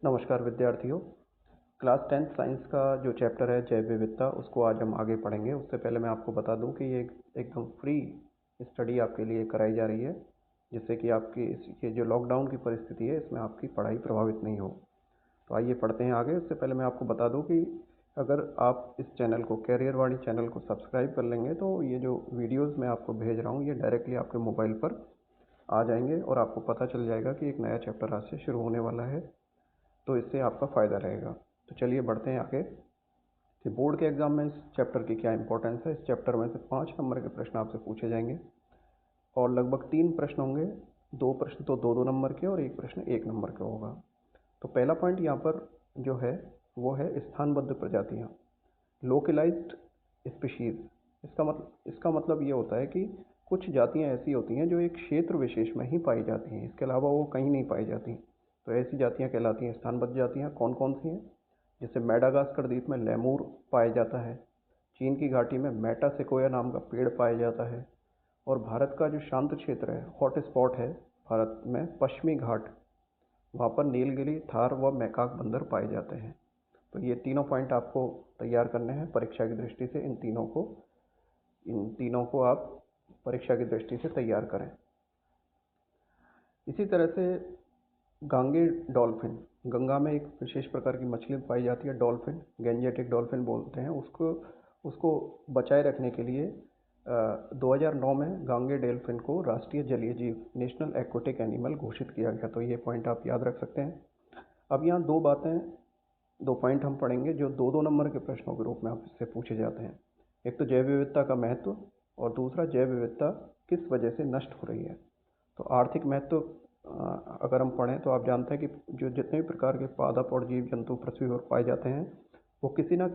नमस्कार विद्यार्थियों। Class 10th science का जो चैप्टर है जैव विविधता, उसको आज हम आगे पढ़ेंगे। उससे पहले मैं आपको बता दूं कि ये एकदम फ्री स्टडी आपके लिए कराई जा रही है, जिससे कि आपकी ये जो लॉकडाउन की परिस्थिति है इसमें आपकी पढ़ाई प्रभावित नहीं हो। तो आइए पढ़ते हैं आगे। उससे पहले मैं आपको बता दूं कि अगर आप इस चैनल को, कैरियर वाणी चैनल को सब्सक्राइब कर लेंगे तो ये जो वीडियोज़ मैं आपको भेज रहा हूँ ये डायरेक्टली आपके मोबाइल पर आ जाएंगे और आपको पता चल जाएगा कि एक नया चैप्टर आज से शुरू होने वाला है। तो इससे आपका फ़ायदा रहेगा। तो चलिए बढ़ते हैं आगे कि बोर्ड के एग्ज़ाम में इस चैप्टर की क्या इंपॉर्टेंस है। इस चैप्टर में से 5 नंबर के प्रश्न आपसे पूछे जाएंगे और लगभग 3 प्रश्न होंगे। 2 प्रश्न तो 2-2 नंबर के और 1 प्रश्न 1 नंबर का होगा। तो पहला पॉइंट यहाँ पर जो है वो है स्थानबद्ध प्रजातियाँ, लोकलाइज्ड स्पीशीज़। इसका मतलब ये होता है कि कुछ जातियाँ ऐसी होती हैं जो एक क्षेत्र विशेष में ही पाई जाती हैं, इसके अलावा वो कहीं नहीं पाई जाती। तो ऐसी जातियाँ कहलाती हैं स्थानबद्ध जातियाँ। कौन कौन सी हैं? जैसे मेडागास्कर द्वीप में लेमूर पाया जाता है, चीन की घाटी में मेटा सेकोया नाम का पेड़ पाया जाता है, और भारत का जो शांत क्षेत्र है, हॉट स्पॉट है भारत में, पश्चिमी घाट, वहाँ पर नीलगिरी, थार व मैकाक बंदर पाए जाते हैं। तो ये तीनों पॉइंट आपको तैयार करने हैं परीक्षा की दृष्टि से। इन तीनों को आप परीक्षा की दृष्टि से तैयार करें। इसी तरह से गांगे डॉल्फिन, गंगा में एक विशेष प्रकार की मछली पाई जाती है, डॉल्फिन, गैंजेटिक डॉल्फिन बोलते हैं उसको। उसको बचाए रखने के लिए 2009 में गांगे डॉल्फिन को राष्ट्रीय जलीय जीव, नेशनल एक्वेटिक एनिमल घोषित किया गया। तो ये पॉइंट आप याद रख सकते हैं। अब यहाँ दो पॉइंट हम पढ़ेंगे जो 2-2 नंबर के प्रश्नों के रूप में आपसे पूछे जाते हैं। एक तो जैव विविधता का महत्व और दूसरा जैव विविधता किस वजह से नष्ट हो रही है। तो आर्थिक महत्व अगर हम पढ़ें तो आप जानते हैं कि जो जितने भी प्रकार के पादप और जीव जंतु पृथ्वी पर पाए जाते हैं वो किसी न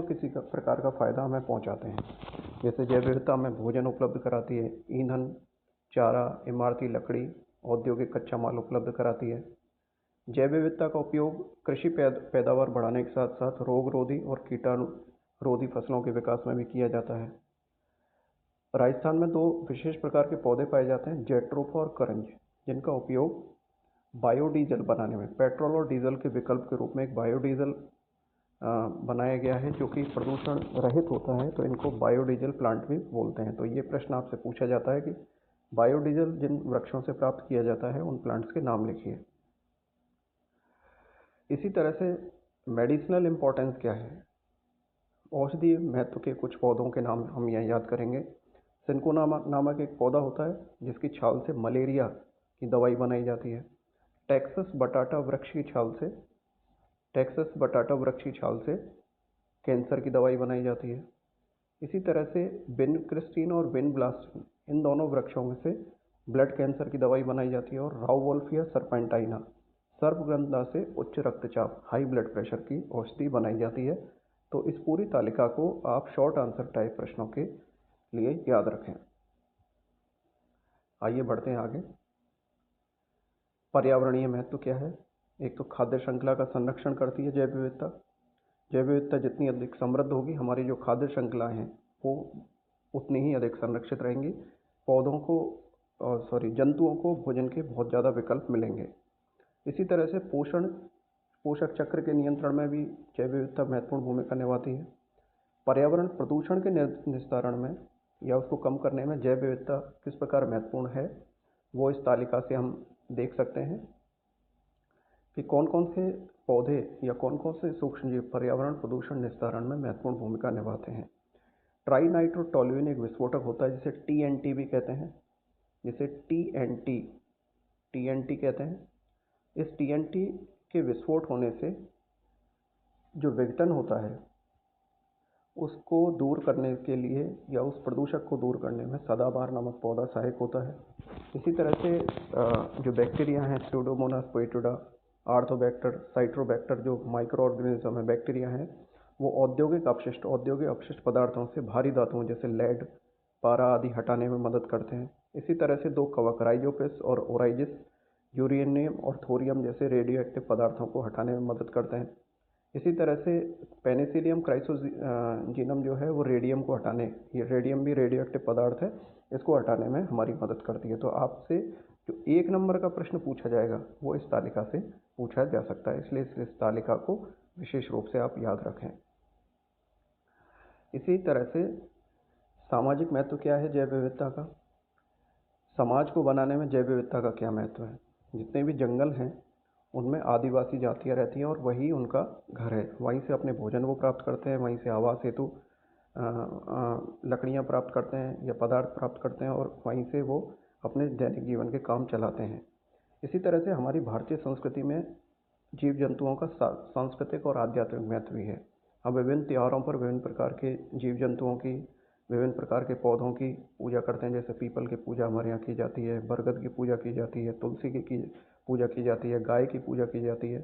किसी प्रकार का फ़ायदा हमें पहुंचाते हैं। जैसे जैव विविधता हमें भोजन उपलब्ध कराती है, ईंधन, चारा, इमारती लकड़ी, औद्योगिक कच्चा माल उपलब्ध कराती है। जैव विविधता का उपयोग कृषि पैदावार बढ़ाने के साथ साथ रोग रोधी और कीटाणु रोधी फसलों के विकास में भी किया जाता है। राजस्थान में 2 विशेष प्रकार के पौधे पाए जाते हैं, जेट्रोफा और करंज, जिनका उपयोग बायोडीजल बनाने में, पेट्रोल और डीजल के विकल्प के रूप में एक बायोडीजल बनाया गया है जो कि प्रदूषण रहित होता है। तो इनको बायोडीजल प्लांट भी बोलते हैं। तो ये प्रश्न आपसे पूछा जाता है कि बायोडीजल जिन वृक्षों से प्राप्त किया जाता है उन प्लांट्स के नाम लिखिए। इसी तरह से मेडिसिनल इम्पोर्टेंस क्या है, औषधीय महत्व के कुछ पौधों के नाम हम यहाँ याद करेंगे। सिंकोनामा नामक एक पौधा होता है जिसकी छाल से मलेरिया की दवाई बनाई जाती है। टेक्सास बटाटा वृक्ष की छाल से कैंसर की दवाई बनाई जाती है। इसी तरह से विनक्रिस्टीन और विनब्लास्टिन, इन दोनों वृक्षों में से ब्लड कैंसर की दवाई बनाई जाती है। और राउवोल्फिया सर्पेंटाइना, सर्पगंधा से उच्च रक्तचाप, हाई ब्लड प्रेशर की औषधि बनाई जाती है। तो इस पूरी तालिका को आप शॉर्ट आंसर टाइप प्रश्नों के लिए याद रखें। आइए बढ़ते हैं आगे। पर्यावरणीय महत्व क्या है? एक तो खाद्य श्रृंखला का संरक्षण करती है जैव विविधता। जैव विविधता जितनी अधिक समृद्ध होगी, हमारी जो खाद्य श्रृंखला हैं वो उतनी ही अधिक संरक्षित रहेंगी। जंतुओं को भोजन के बहुत ज़्यादा विकल्प मिलेंगे। इसी तरह से पोषक चक्र के नियंत्रण में भी जैव विविधता महत्वपूर्ण भूमिका निभाती है। पर्यावरण प्रदूषण के निस्तारण में या उसको कम करने में जैव विविधता किस प्रकार महत्वपूर्ण है, वो इस तालिका से हम देख सकते हैं कि कौन कौन से पौधे या कौन कौन से सूक्ष्मजीव पर्यावरण प्रदूषण निस्तारण में महत्वपूर्ण भूमिका निभाते हैं। ट्राइनाइट्रोटोल्यूइन एक विस्फोटक होता है जिसे TNT भी कहते हैं, टीएनटी कहते हैं। इस TNT के विस्फोट होने से जो विघटन होता है उसको दूर करने के लिए या उस प्रदूषक को दूर करने में सदाबहार नामक पौधा सहायक होता है। इसी तरह से जो बैक्टीरिया हैं, स्यूडोमोनास पोएटिडा, आर्थोबैक्टर, साइट्रोबैक्टर, जो माइक्रो ऑर्गेनिज्म है, बैक्टीरिया हैं, वो औद्योगिक अपशिष्ट पदार्थों से भारी धातुओं जैसे लेड, पारा आदि हटाने में मदद करते हैं। इसी तरह से 2 कवक, राइजोपिस और ओराइजिस, यूरेनियम और थोरियम जैसे रेडियो एक्टिव पदार्थों को हटाने में मदद करते हैं। इसी तरह से पेनिसिलियम क्राइसोजीनम जो है वो रेडियम को हटाने, ये रेडियम भी रेडियो एक्टिव पदार्थ है, इसको हटाने में हमारी मदद करती है। तो आपसे जो 1 नंबर का प्रश्न पूछा जाएगा वो इस तालिका से पूछा जा सकता है, इसलिए इस तालिका को विशेष रूप से आप याद रखें। इसी तरह से सामाजिक महत्व क्या है जैव विविधता का? समाज को बनाने में जैव विविधता का क्या महत्व है? जितने भी जंगल हैं उनमें आदिवासी जातियां रहती हैं और वही उनका घर है, वहीं से अपने भोजन को प्राप्त करते हैं, वहीं से आवास हेतु लकड़ियाँ प्राप्त करते हैं या पदार्थ प्राप्त करते हैं और वहीं से वो अपने दैनिक जीवन के काम चलाते हैं। इसी तरह से हमारी भारतीय संस्कृति में जीव जंतुओं का सांस्कृतिक और आध्यात्मिक महत्व भी है। हम विभिन्न त्योहारों पर विभिन्न प्रकार के जीव जंतुओं की, विभिन्न प्रकार के पौधों की पूजा करते हैं। जैसे पीपल की पूजा हमारे यहाँ की जाती है, बरगद की पूजा की जाती है, तुलसी की पूजा की जाती है, गाय की पूजा की जाती है।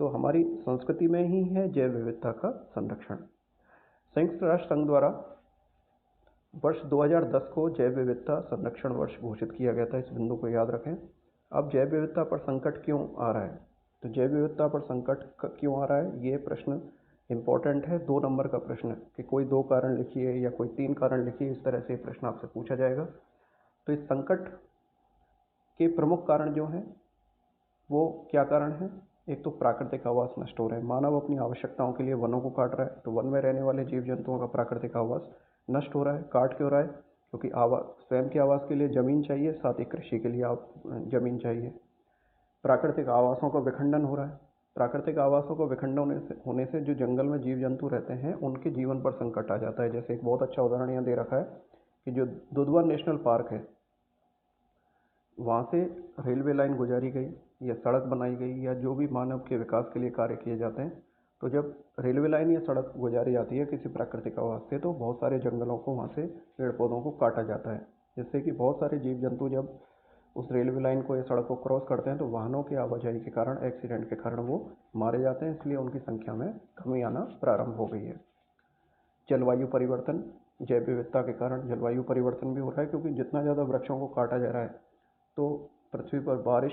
तो हमारी संस्कृति में ही है जैव विविधता का संरक्षण। संयुक्त राष्ट्र संघ द्वारा वर्ष 2010 को जैव विविधता संरक्षण वर्ष घोषित किया गया था, इस बिंदु को याद रखें। अब जैव विविधता पर संकट क्यों आ रहा है? तो जैव विविधता पर संकट क्यों आ रहा है, ये प्रश्न इम्पोर्टेंट है। 2 नंबर का प्रश्न कि कोई 2 कारण लिखिए या कोई 3 कारण लिखिए, इस तरह से प्रश्न आपसे पूछा जाएगा। तो इस संकट के प्रमुख कारण जो हैं वो क्या कारण हैं? एक तो प्राकृतिक आवास नष्ट हो रहे हैं, मानव अपनी आवश्यकताओं के लिए वनों को काट रहा है, तो वन में रहने वाले जीव जंतुओं का प्राकृतिक आवास नष्ट हो रहा है। काट क्यों रहा है? क्योंकि स्वयं के आवास के लिए जमीन चाहिए, साथ ही कृषि के लिए जमीन चाहिए। प्राकृतिक आवासों का विखंडन हो रहा है। प्राकृतिक आवासों को विखंडन होने से जो जंगल में जीव जंतु रहते हैं उनके जीवन पर संकट आ जाता है। जैसे एक बहुत अच्छा उदाहरण यहाँ दे रखा है कि जो दुधवा नेशनल पार्क है, वहाँ से रेलवे लाइन गुजारी गई या सड़क बनाई गई या जो भी मानव के विकास के लिए कार्य किए जाते हैं, तो जब रेलवे लाइन या सड़क गुजारी जाती है किसी प्राकृतिक आवास से, तो बहुत सारे जंगलों को, वहाँ से पेड़ पौधों को काटा जाता है, जिससे कि बहुत सारे जीव जंतु जब उस रेलवे लाइन को या सड़क को क्रॉस करते हैं तो वाहनों की आवाजाही के कारण, एक्सीडेंट के कारण वो मारे जाते हैं, इसलिए उनकी संख्या में कमी आना प्रारंभ हो गई है। जलवायु परिवर्तन, जैव विविधता के कारण जलवायु परिवर्तन भी हो रहा है, क्योंकि जितना ज़्यादा वृक्षों को काटा जा रहा है तो पृथ्वी पर बारिश,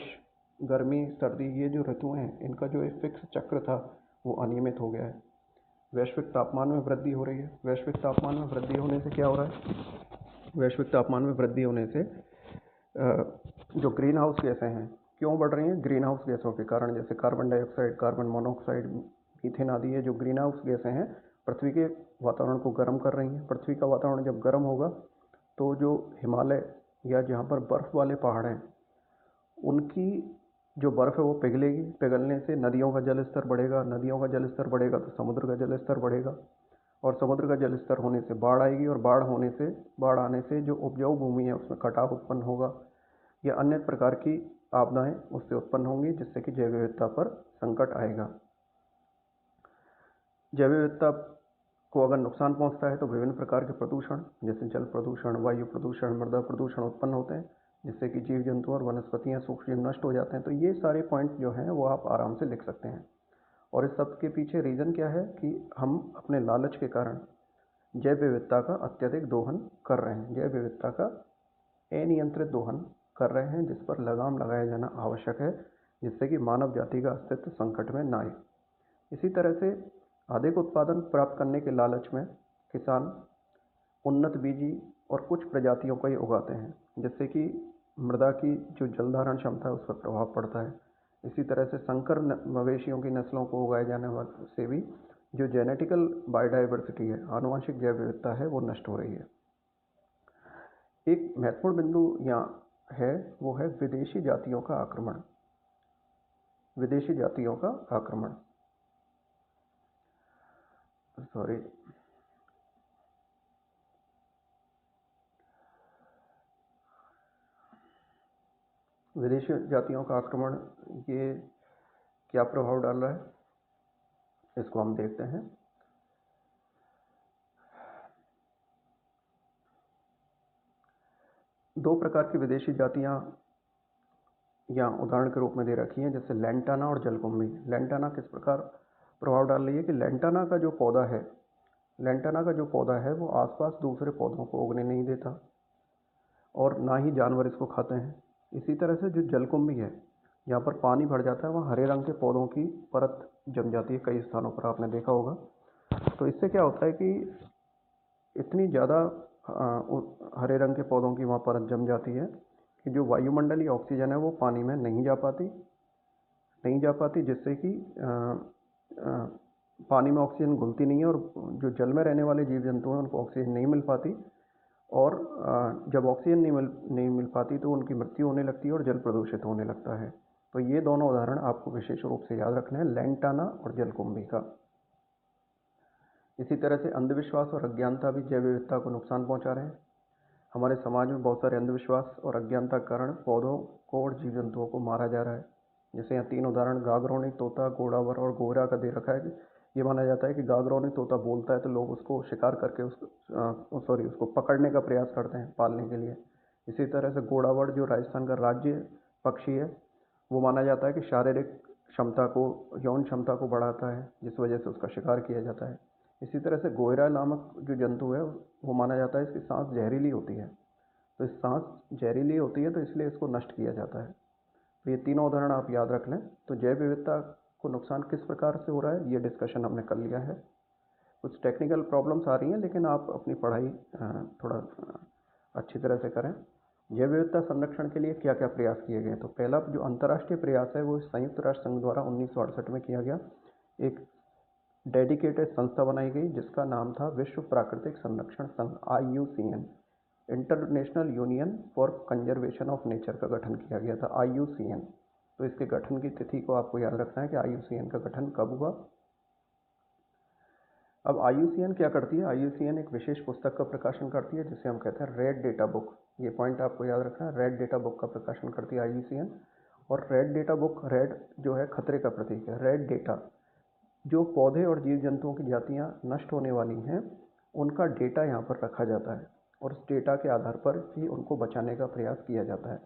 गर्मी, सर्दी, ये जो ऋतुएं हैं इनका जो एक फिक्स चक्र था वो अनियमित हो गया है। वैश्विक तापमान में वृद्धि हो रही है। वैश्विक तापमान में वृद्धि होने से क्या हो रहा है? वैश्विक तापमान में वृद्धि होने से जो ग्रीन हाउस गैसें हैं क्यों बढ़ रही हैं? ग्रीन हाउस गैसों के कारण, जैसे carbon dioxide, carbon monoxide, methane आदि है जो ग्रीन हाउस गैसें हैं पृथ्वी के वातावरण को गर्म कर रही हैं। पृथ्वी का वातावरण जब गर्म होगा तो जो हिमालय या जहाँ पर बर्फ़ वाले पहाड़ हैं उनकी जो बर्फ़ है वो पिघलेगी। पिघलने से नदियों का जल स्तर बढ़ेगा, नदियों का जल स्तर बढ़ेगा तो समुद्र का जल स्तर बढ़ेगा, और समुद्र का जल स्तर होने से बाढ़ आएगी, और बाढ़ आने से जो उपजाऊ भूमि है उसमें कटाव उत्पन्न होगा या अन्य प्रकार की आपदाएं उससे उत्पन्न होंगी, जिससे कि जैव विविधता पर संकट आएगा। जैव विविधता को अगर नुकसान पहुंचता है तो विभिन्न प्रकार के प्रदूषण, जैसे जल प्रदूषण, वायु प्रदूषण, मृदा प्रदूषण उत्पन्न होते हैं, जिससे कि जीव जंतु और वनस्पतियां, सूक्ष्मजीव नष्ट हो जाते हैं। तो ये सारे पॉइंट जो हैं वो आप आराम से लिख सकते हैं। और इस सब के पीछे रीज़न क्या है कि हम अपने लालच के कारण जैव विविधता का अत्यधिक दोहन कर रहे हैं, जैव विविधता का अनियंत्रित दोहन कर रहे हैं, जिस पर लगाम लगाया जाना आवश्यक है, जिससे कि मानव जाति का अस्तित्व संकट में ना आए। इसी तरह से अधिक उत्पादन प्राप्त करने के लालच में किसान उन्नत बीजी और कुछ प्रजातियों को ही उगाते हैं, जिससे कि मृदा की जो जल धारण क्षमता है उस पर प्रभाव पड़ता है। इसी तरह से संकर मवेशियों की नस्लों को उगाए जाने वाले से भी जो जेनेटिकल बायोडाइवर्सिटी है, आनुवंशिक जैव विविधता है, वो नष्ट हो रही है। एक महत्वपूर्ण बिंदु यहाँ है, वो है विदेशी जातियों का आक्रमण। विदेशी जातियों का आक्रमण, सॉरी, विदेशी जातियों का आक्रमण ये क्या प्रभाव डाल रहा है, इसको हम देखते हैं। दो प्रकार की विदेशी जातियां यहाँ उदाहरण के रूप में दे रखी हैं, जैसे लेंटाना और जलकुंभी। लेंटाना किस प्रकार प्रभाव डाल रही है कि लेंटाना का जो पौधा है वो आसपास दूसरे पौधों को उगने नहीं देता और ना ही जानवर इसको खाते हैं। इसी तरह से जो जलकुंभी है, जहाँ पर पानी भर जाता है वहाँ हरे रंग के पौधों की परत जम जाती है, कई स्थानों पर आपने देखा होगा। तो इससे क्या होता है कि इतनी ज़्यादा हरे रंग के पौधों की वहाँ परत जम जाती है कि जो वायुमंडलीय ऑक्सीजन है वो पानी में नहीं जा पाती, नहीं जा पाती, जिससे कि पानी में ऑक्सीजन घुलती नहीं है और जो जल में रहने वाले जीव जंतु हैं उनको ऑक्सीजन नहीं मिल पाती, और जब ऑक्सीजन नहीं मिल पाती तो उनकी मृत्यु होने लगती है और जल प्रदूषित होने लगता है। तो ये दोनों उदाहरण आपको विशेष रूप से याद रखना है, लैंटाना और जलकुंभी का। इसी तरह से अंधविश्वास और अज्ञानता भी जैव विविधता को नुकसान पहुंचा रहे हैं। हमारे समाज में बहुत सारे अंधविश्वास और अज्ञानता के कारण पौधों को और जीव जंतुओं को मारा जा रहा है। जैसे यहाँ 3 उदाहरण गागरोनी, तोता, गोड़ावर और गोरा का दे रखा है। ये माना जाता है कि गागरोनी तोता बोलता है तो लोग उसको शिकार करके उसको पकड़ने का प्रयास करते हैं पालने के लिए। इसी तरह से गोड़ावर जो राजस्थान का राज्य पक्षी है, वो माना जाता है कि शारीरिक क्षमता को, यौन क्षमता को बढ़ाता है, जिस वजह से उसका शिकार किया जाता है। इसी तरह से गोयरा नामक जो जंतु है वो माना जाता है इसकी सांस जहरीली होती है। तो इस सांस जहरीली होती है तो इसलिए इसको नष्ट किया जाता है। तो ये तीनों उदाहरण आप याद रख लें। तो जैव विविधता को नुकसान किस प्रकार से हो रहा है, ये डिस्कशन हमने कर लिया है। कुछ टेक्निकल प्रॉब्लम्स आ रही हैं, लेकिन आप अपनी पढ़ाई थोड़ा अच्छी तरह से करें। जैव विविधता संरक्षण के लिए क्या क्या प्रयास किए गए? तो पहला जो अंतर्राष्ट्रीय प्रयास है वो संयुक्त राष्ट्र संघ द्वारा 1968 में किया गया। एक डेडिकेटेड संस्था बनाई गई जिसका नाम था विश्व प्राकृतिक संरक्षण संघ, IUCN, international union for conservation of nature का गठन किया गया था, IUCN। तो इसके गठन की तिथि को आपको याद रखना है कि IUCN का गठन कब हुआ। अब IUCN क्या करती है? IUCN एक विशेष पुस्तक का प्रकाशन करती है जिसे हम कहते हैं रेड डेटा बुक। ये पॉइंट आपको याद रखना है, रेड डेटा बुक का प्रकाशन करती है IUCN। और रेड डेटा बुक, रेड जो है खतरे का प्रतीक है, रेड डेटा जो पौधे और जीव जंतुओं की जातियां नष्ट होने वाली हैं उनका डेटा यहाँ पर रखा जाता है और उस डेटा के आधार पर ही उनको बचाने का प्रयास किया जाता है।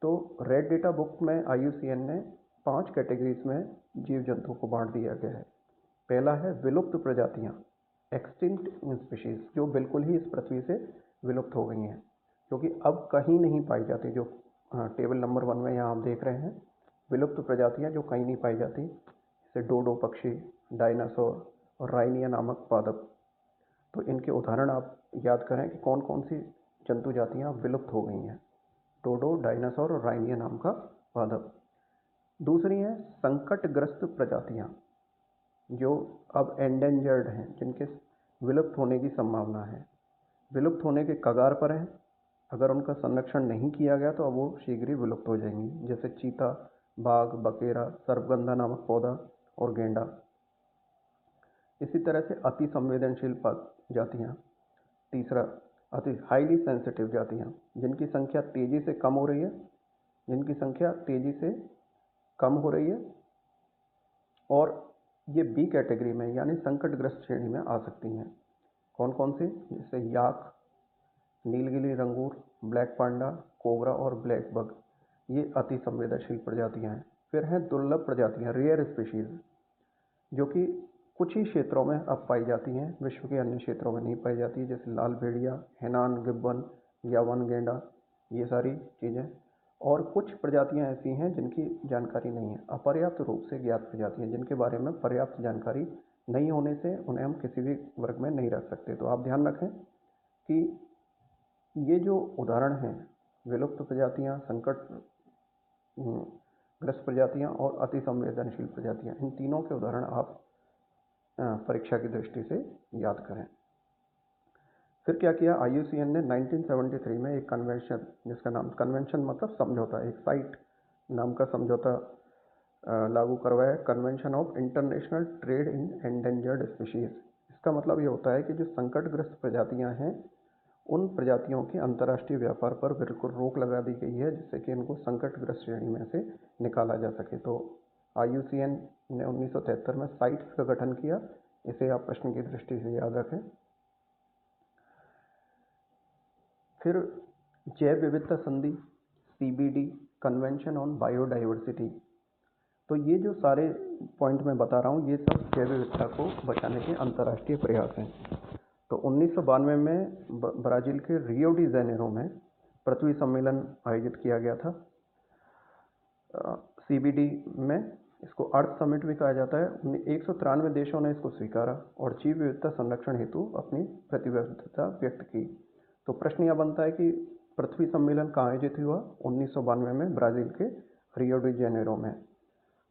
तो रेड डेटा बुक में IUCN ने 5 कैटेगरीज में जीव जंतुओं को बांट दिया गया है। पहला है विलुप्त प्रजातियाँ, एक्सटिंक्ट स्पीशीज, जो बिल्कुल ही इस पृथ्वी से विलुप्त हो गई हैं, क्योंकि अब कहीं नहीं पाई जाती। जो टेबल नंबर 1 में यहाँ आप देख रहे हैं, विलुप्त प्रजातियाँ जो कहीं नहीं पाई जाती, जैसे डोडो पक्षी, डायनासोर और राइनिया नामक पादप। तो इनके उदाहरण आप याद करें कि कौन कौन सी जंतु जातियाँ विलुप्त हो गई हैं। डोडो, डायनासोर और राइनिया नाम का पादप। दूसरी है संकटग्रस्त प्रजातियाँ जो अब एंडेंजर्ड हैं, जिनके विलुप्त होने की संभावना है, विलुप्त होने के कगार पर हैं। अगर उनका संरक्षण नहीं किया गया तो अब वो शीघ्र ही विलुप्त हो जाएंगी, जैसे चीता, बाघ, बकेरा, सर्पगंधा नामक पौधा और गेंडा। इसी तरह से अति संवेदनशील जातियाँ। तीसरा, अति हाईली सेंसिटिव जातियाँ, जिनकी संख्या तेजी से कम हो रही है, जिनकी संख्या तेजी से कम हो रही है और ये बी कैटेगरी में यानी संकटग्रस्त श्रेणी में आ सकती हैं। कौन कौन सी? जैसे याक, नीलगिरी रंगूर, ब्लैक पांडा, कोबरा और ब्लैक बग, ये अति संवेदनशील प्रजातियां हैं। फिर हैं दुर्लभ प्रजातियां, रेयर स्पीशीज, जो कि कुछ ही क्षेत्रों में अब पाई जाती हैं, विश्व के अन्य क्षेत्रों में नहीं पाई जाती, जैसे लाल भेड़िया, हेनान गिब्बन या वन गेंडा, ये सारी चीज़ें। और कुछ प्रजातियां ऐसी हैं जिनकी जानकारी नहीं है, अपर्याप्त रूप से ज्ञात प्रजातियां, जिनके बारे में पर्याप्त जानकारी नहीं होने से उन्हें हम किसी भी वर्ग में नहीं रख सकते। तो आप ध्यान रखें कि ये जो उदाहरण हैं, विलुप्त प्रजातियां, संकट ग्रस्त प्रजातियां और अति संवेदनशील प्रजातियां, इन तीनों के उदाहरण आप परीक्षा की दृष्टि से याद करें। फिर क्या किया? IUCN ने 1973 में एक कन्वेंशन, जिसका नाम, कन्वेंशन मतलब समझौता, एक साइट नाम का समझौता लागू करवाया, convention of international trade in endangered species. इसका मतलब ये होता है कि जो संकटग्रस्त प्रजातियां हैं उन प्रजातियों के अंतर्राष्ट्रीय व्यापार पर बिल्कुल रोक लगा दी गई है, जिससे कि इनको संकटग्रस्त श्रेणी में से निकाला जा सके। तो IUCN ने 1973 में साइट्स का गठन किया। इसे आप प्रश्न की दृष्टि से याद रखें। फिर जैव विविधता संधि, CBD, कन्वेंशन ऑन बायोडाइवर्सिटी। तो ये जो सारे पॉइंट मैं बता रहा हूँ, ये सब जैव विविधता को बचाने के अंतर्राष्ट्रीय प्रयास हैं। तो 1992 में ब्राज़ील के रियो डी जेनेरो में पृथ्वी सम्मेलन आयोजित किया गया था। CBD में इसको अर्थ समिट भी कहा जाता है। 193 देशों ने इसको स्वीकारा और जीव विविधता संरक्षण हेतु अपनी प्रतिबद्धता व्यक्त की। तो प्रश्न यह बनता है कि पृथ्वी सम्मेलन कहाँ आयोजित हुआ? 1992 में ब्राज़ील के रियो डी जेनेरो में।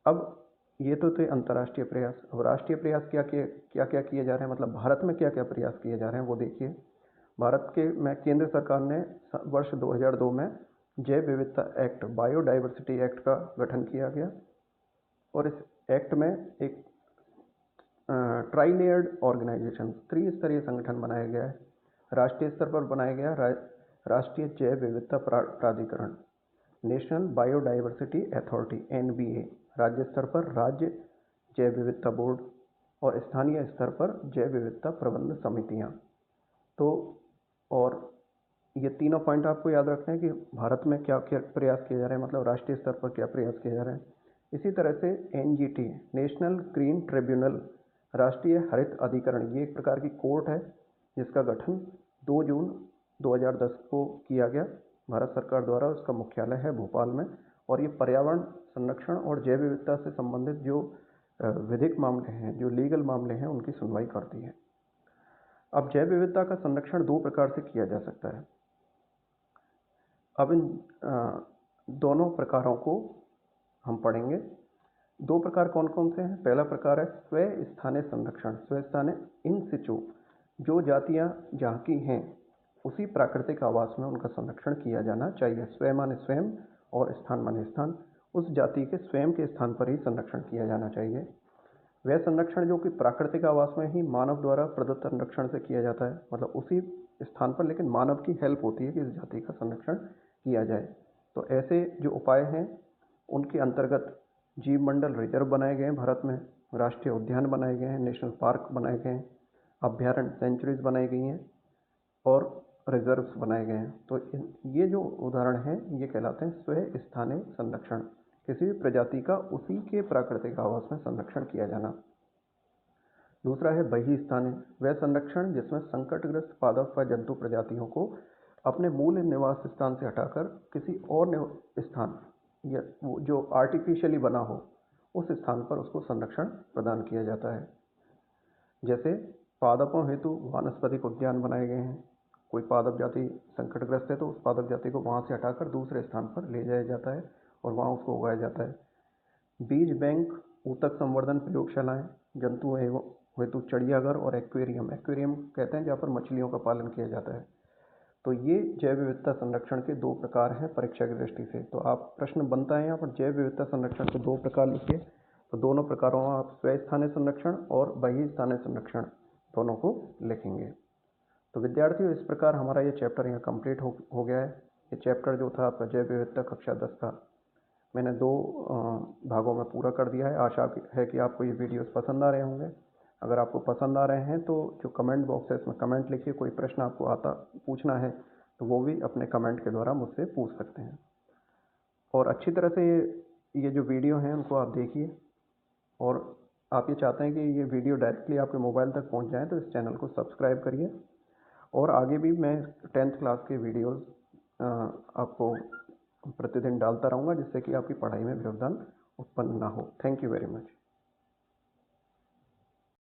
अब ये तो थे अंतर्राष्ट्रीय प्रयास। अब राष्ट्रीय प्रयास क्या क्या किए जा रहे हैं, मतलब भारत में क्या क्या प्रयास किए जा रहे हैं वो देखिए। भारत के में केंद्र सरकार ने वर्ष 2002 में जैव विविधता एक्ट, बायोडाइवर्सिटी एक्ट का गठन किया गया और इस एक्ट में एक ट्राई लेयर्ड ऑर्गेनाइजेशन, त्रिस्तरीय संगठन बनाया गया है। राष्ट्रीय स्तर पर बनाया गया राष्ट्रीय जैव विविधता प्राधिकरण, नेशनल बायोडाइवर्सिटी अथॉरिटी (NBA), राज्य स्तर पर राज्य जैव विविधता बोर्ड और स्थानीय स्तर पर जैव विविधता प्रबंधन समितियां। तो और ये तीनों पॉइंट आपको याद रखना है कि भारत में क्या क्या प्रयास किए जा रहे हैं, मतलब राष्ट्रीय स्तर पर क्या प्रयास किए जा रहे हैं। इसी तरह से NGT, नेशनल ग्रीन ट्रिब्यूनल, राष्ट्रीय हरित अधिकरण, ये एक प्रकार की कोर्ट है जिसका गठन 2 जून 2010 को किया गया भारत सरकार द्वारा। उसका मुख्यालय है भोपाल में और ये पर्यावरण संरक्षण और जैव विविधता से संबंधित जो विधिक मामले हैं, जो लीगल मामले हैं, उनकी सुनवाई करती है। अब जैव विविधता का संरक्षण 2 प्रकार से किया जा सकता है। अब इन दोनों प्रकारों को हम पढ़ेंगे। 2 प्रकार कौन कौन से हैं? पहला प्रकार है स्व स्थानीय संरक्षण, स्व स्थानीय इन सिचु, जो जातियां जहाँ की हैं उसी प्राकृतिक आवास में उनका संरक्षण किया जाना चाहिए। स्व माने स्वयं और स्थान माने स्थान, उस जाति के स्वयं के स्थान पर ही संरक्षण किया जाना चाहिए। वह संरक्षण जो कि प्राकृतिक आवास में ही मानव द्वारा प्रदत्त संरक्षण से किया जाता है, मतलब उसी स्थान पर लेकिन मानव की हेल्प होती है कि इस जाति का संरक्षण किया जाए। तो ऐसे जो उपाय हैं उनके अंतर्गत जीव मंडल रिजर्व बनाए गए हैं भारत में, राष्ट्रीय उद्यान बनाए गए हैं, नेशनल पार्क बनाए गए हैं, अभ्यारण्य सेंचुरीज बनाई गई हैं और रिजर्व्स बनाए गए हैं। तो ये जो उदाहरण हैं ये कहलाते हैं स्व स्थानीय संरक्षण, किसी भी प्रजाति का उसी के प्राकृतिक आवास में संरक्षण किया जाना। दूसरा है बहिस्थानीय, वह संरक्षण जिसमें संकटग्रस्त पादप व जंतु प्रजातियों को अपने मूल निवास स्थान से हटाकर किसी और स्थान या जो आर्टिफिशियली बना हो उस स्थान पर उसको संरक्षण प्रदान किया जाता है। जैसे पादपों हेतु वानस्पतिक उद्यान बनाए गए हैं। कोई पादप जाति संकटग्रस्त है तो उस पादप जाति को वहाँ से हटाकर दूसरे स्थान पर ले जाया जाता है और वहाँ उसको उगाया जाता है। बीज बैंक, ऊतक संवर्धन प्रयोगशालाएं, जंतु हेतु चिड़ियाघर और एक्वेरियम, एक्वेरियम कहते हैं जहाँ पर मछलियों का पालन किया जाता है। तो ये जैव विविधता संरक्षण के 2 प्रकार हैं परीक्षा की दृष्टि से। तो आप प्रश्न बनता है यहाँ पर जैव विविधता संरक्षण के 2 प्रकार लिखिए। तो दोनों प्रकारों में आप स्व स्थानीय संरक्षण और बहिस्थानीय संरक्षण दोनों को लिखेंगे। तो विद्यार्थियों, इस प्रकार हमारा ये चैप्टर यहाँ कंप्लीट हो गया है। ये चैप्टर जो था आपका जैव विविधता कक्षा 10 का मैंने 2 भागों में पूरा कर दिया है। आशा है कि आपको ये वीडियोस पसंद आ रहे होंगे। अगर आपको पसंद आ रहे हैं तो जो कमेंट बॉक्स है इसमें कमेंट लिखिए। कोई प्रश्न आपको पूछना है तो वो भी अपने कमेंट के द्वारा मुझसे पूछ सकते हैं। और अच्छी तरह से ये जो वीडियो हैं उनको आप देखिए, और आप ये चाहते हैं कि ये वीडियो डायरेक्टली आपके मोबाइल तक पहुंच जाए तो इस चैनल को सब्सक्राइब करिए। और आगे भी मैं 10th क्लास के वीडियोस आपको प्रतिदिन डालता रहूँगा जिससे कि आपकी पढ़ाई में व्यवधान उत्पन्न ना हो। Thank you very much.